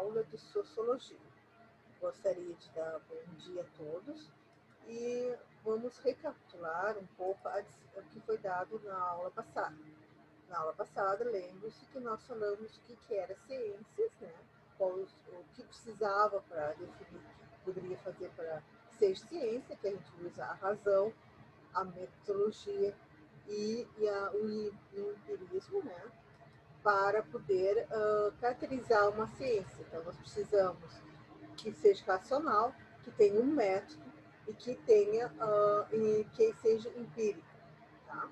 aula de Sociologia. Gostaria de dar bom dia a todos e vamos recapitular um pouco o que foi dado na aula passada. Na aula passada, lembre-se que nós falamos o que era ciências, né? O que precisava para definir o que poderia fazer para ser ciência, que a gente usa a razão, a metodologia e o empirismo, né? Para poder caracterizar uma ciência. Então, nós precisamos que seja racional, que tenha um método e que que seja empírico, tá?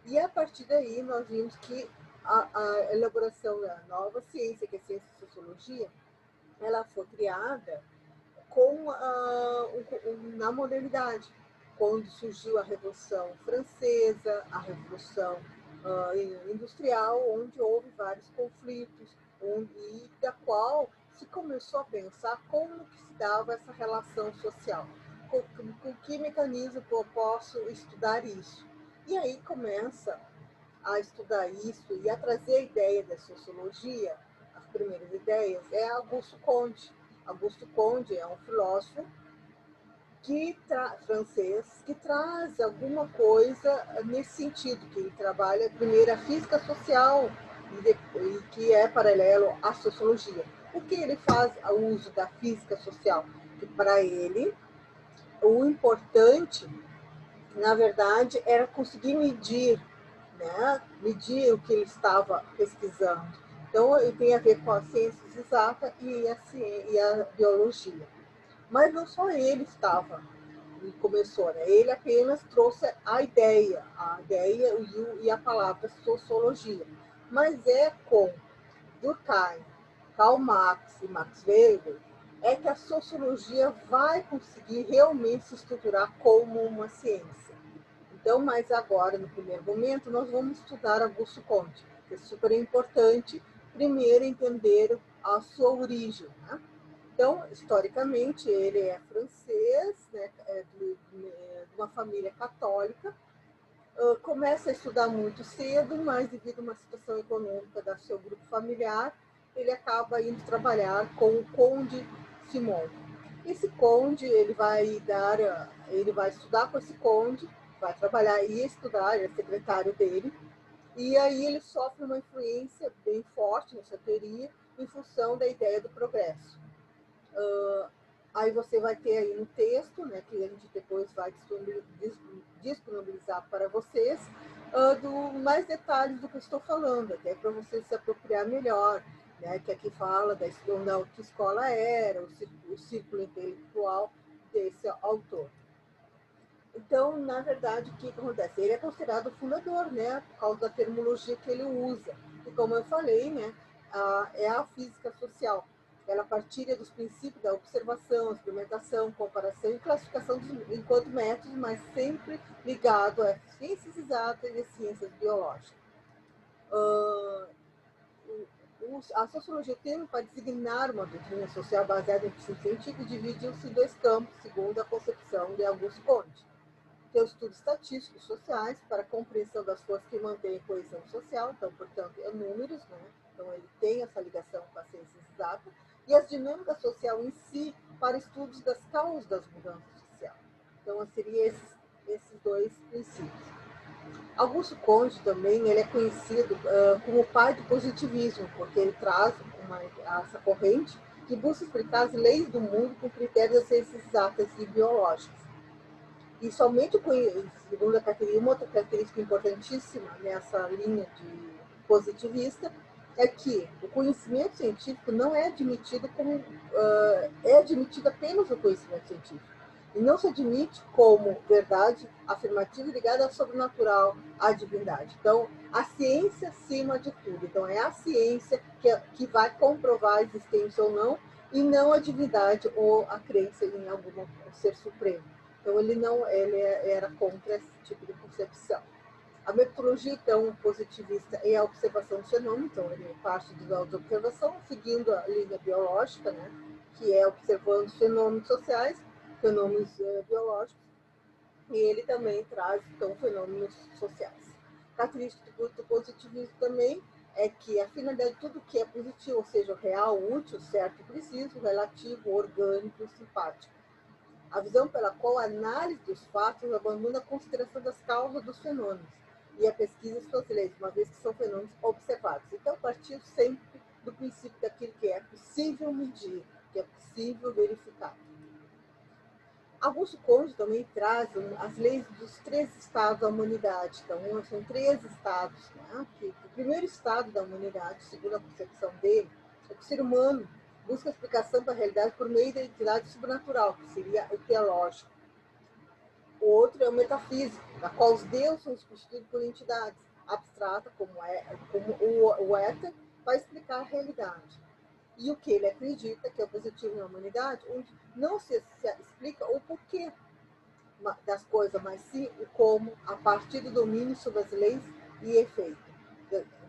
E a partir daí nós vimos que a elaboração da nova ciência, que é a ciência de sociologia, ela foi criada na modernidade, quando surgiu a Revolução Francesa, a Revolução Industrial, onde houve vários conflitos, e da qual se começou a pensar como que se dava essa relação social, com que mecanismo eu posso estudar isso. E aí começa a estudar isso e a trazer a ideia da sociologia. As primeiras ideias é Augusto Comte. Augusto Comte é um filósofo francês que traz alguma coisa nesse sentido, que ele trabalha primeiro a física social e que é paralelo à sociologia. O que ele faz o uso da física social? Que para ele o importante, na verdade, era conseguir medir, né? Medir o que ele estava pesquisando. Então, ele tem a ver com as ciências exatas e a biologia. Mas não só ele começou, né? Ele apenas trouxe a ideia e a palavra sociologia. Mas é com Durkheim, Karl Marx e Max Weber é que a sociologia vai conseguir realmente se estruturar como uma ciência. Então, mas agora, no primeiro momento, nós vamos estudar Augusto Comte, que é super importante, primeiro entender a sua origem, né? Então, historicamente, ele é francês, né, de uma família católica, começa a estudar muito cedo, mas devido a uma situação econômica do seu grupo familiar, ele acaba indo trabalhar com o Conde Simon. Esse conde, ele vai estudar com esse conde, vai trabalhar e estudar, ele é secretário dele, e aí ele sofre uma influência bem forte nessa teoria, em função da ideia do progresso. Aí você vai ter aí um texto, né, que a gente depois vai disponibilizar para vocês, mais detalhes do que eu estou falando, até para vocês se apropriar melhor, né, que aqui fala da que escola era, o círculo intelectual desse autor. Então, na verdade, o que acontece? Ele é considerado o fundador, né, por causa da terminologia que ele usa. E como eu falei, né, é a física social. Ela partilha dos princípios da observação, experimentação, comparação e classificação enquanto métodos, mas sempre ligado a ciências exatas e ciências biológicas. A sociologia, o termo para designar uma doutrina social baseada em princípios científicos, divide-se em dois campos, segundo a concepção de Augusto Comte. Tem os estudos estatísticos sociais para a compreensão das forças que mantêm a coesão social, então, portanto, é números, né? Então, ele tem essa ligação com a ciência exata, e as dinâmicas social em si para estudos das causas das mudanças sociais. Então, seriam esses dois princípios. Augusto Comte também ele é conhecido como o pai do positivismo, porque ele traz essa corrente que busca explicar as leis do mundo com critérios das ciências exatas e biológicas. E somente segundo a característica, uma outra característica importantíssima nessa linha de positivista é que o conhecimento científico não é admitido como é admitido apenas o conhecimento científico e não se admite como verdade afirmativa ligada ao sobrenatural, à divindade. Então, a ciência acima de tudo. Então, é a ciência que vai comprovar a existência ou não, e não a divindade ou a crença em algum ser supremo. Então, ele era contra esse tipo de concepção. A metodologia, então, positivista é a observação do fenômeno, então ele parte da observação, seguindo a linha biológica, né, que é observando fenômenos sociais, fenômenos biológicos, e ele também traz, então, fenômenos sociais. Característica do positivismo também é que a finalidade de tudo que é positivo, ou seja, real, útil, certo e preciso, relativo, orgânico e simpático. A visão pela qual a análise dos fatos abandona a consideração das causas dos fenômenos e a pesquisa suas leis, uma vez que são fenômenos observados. Então, partiu sempre do princípio daquilo que é possível medir, que é possível verificar. Augusto Conde também traz as leis dos 3 estados da humanidade. Então, são 3 estados. Né? O primeiro estado da humanidade, segundo a concepção dele, é que o ser humano busca explicação para a realidade por meio da entidade sobrenatural, que seria o teológico. O outro é o metafísico, na qual os deuses são substituídos por entidades abstratas, como o éter, para explicar a realidade. E o que ele acredita, que é o positivo na humanidade, onde não se explica o porquê das coisas, mas sim o como, a partir do domínio sobre as leis e efeito,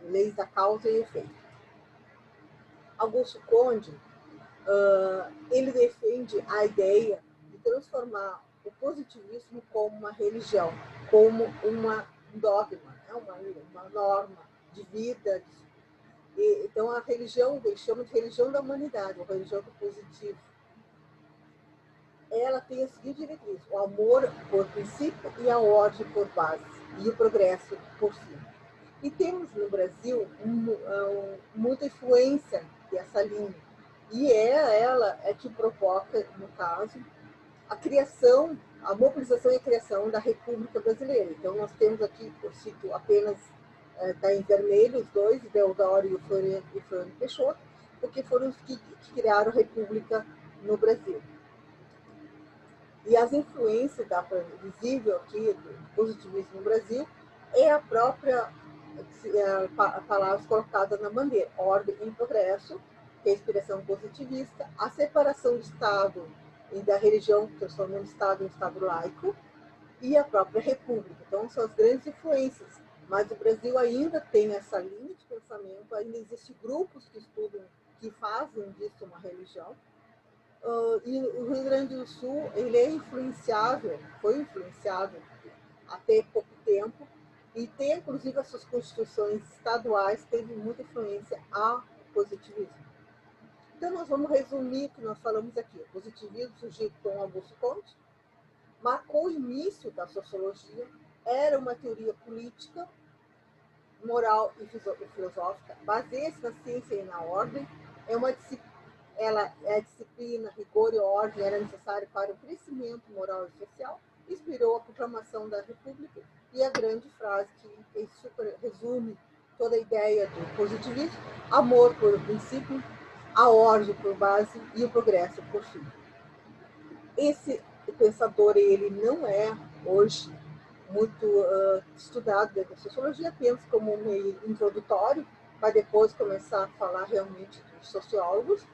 leis da causa e efeito. Augusto Conde, ele defende a ideia de transformar o positivismo como uma religião, como um dogma, né? uma norma de vida. Então, a religião, ele chama de religião da humanidade, a religião do positivo. Ela tem a seguinte diretriz: o amor por princípio e a ordem por base, e o progresso por fim. E temos no Brasil muita influência dessa linha. E ela é que provoca, no caso, a criação, a mobilização e a criação da República Brasileira. Então, nós temos aqui, eu cito apenas, está em vermelho os dois, Deodoro e o Floriano Peixoto, porque foram os que criaram a República no Brasil. E as influências visível aqui do positivismo no Brasil é a própria palavra colocada na bandeira: ordem em progresso, que é a inspiração positivista, a separação do Estado e da religião, transformando o Estado em um Estado laico, e a própria República. Então, são as grandes influências. Mas o Brasil ainda tem essa linha de pensamento, ainda existem grupos que estudam, que fazem disso uma religião. E o Rio Grande do Sul, ele é influenciável, foi influenciado até pouco tempo, e tem, inclusive, as suas constituições estaduais, teve muita influência ao positivismo. Então, nós vamos resumir o que nós falamos aqui. O positivismo surgiu com Augusto Conte, marcou o início da sociologia, era uma teoria política, moral e filosófica, baseia-se na ciência e na ordem, ela é disciplina, rigor e ordem era necessário para o crescimento moral e social, inspirou a proclamação da República e a grande frase que super resume toda a ideia do positivismo: amor por princípio, a ordem por base e o progresso por fim. Esse pensador, ele não é hoje muito estudado dentro da sociologia, apenas como um meio introdutório, para depois começar a falar realmente dos sociólogos,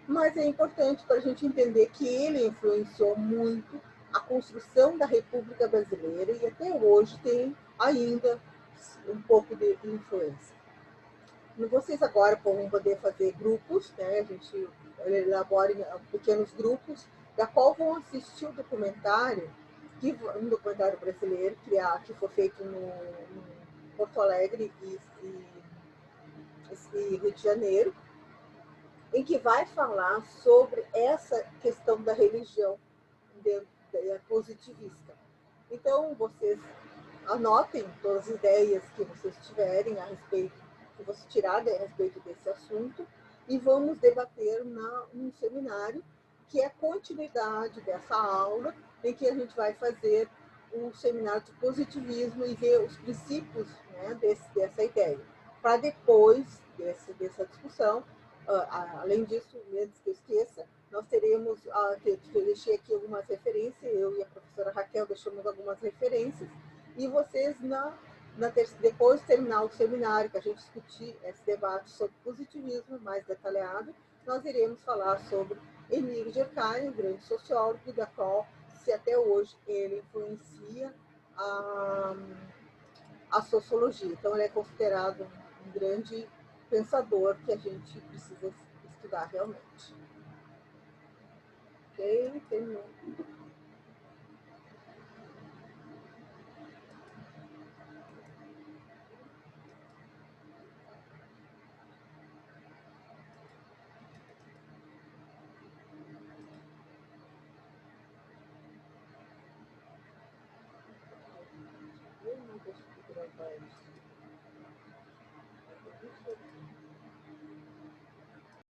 mas é importante para a gente entender que ele influenciou muito a construção da República Brasileira e até hoje tem ainda um pouco de influência. Vocês agora vão poder fazer grupos, né? A gente elabora em pequenos grupos, da qual vão assistir o documentário, um documentário brasileiro que foi feito no Porto Alegre e Rio de Janeiro, em que vai falar sobre essa questão da religião positivista. Então, vocês anotem todas as ideias que vocês tiverem a respeito, que vocês tirarem a respeito desse assunto, e vamos debater num seminário que é a continuidade dessa aula, em que a gente vai fazer um seminário de positivismo e ver os princípios, né, dessa ideia. Para depois dessa discussão, além disso, antes que eu esqueça, nós teremos, eu deixei aqui algumas referências, eu e a professora Raquel deixamos algumas referências, e vocês, depois de terminar o seminário, que a gente discutir esse debate sobre positivismo mais detalhado, nós iremos falar sobre Emílio Durkheim, um grande sociólogo, da qual, se até hoje, ele influencia a sociologia. Então, ele é considerado um grande pensador que a gente precisa estudar realmente. Ok? Terminou. anos.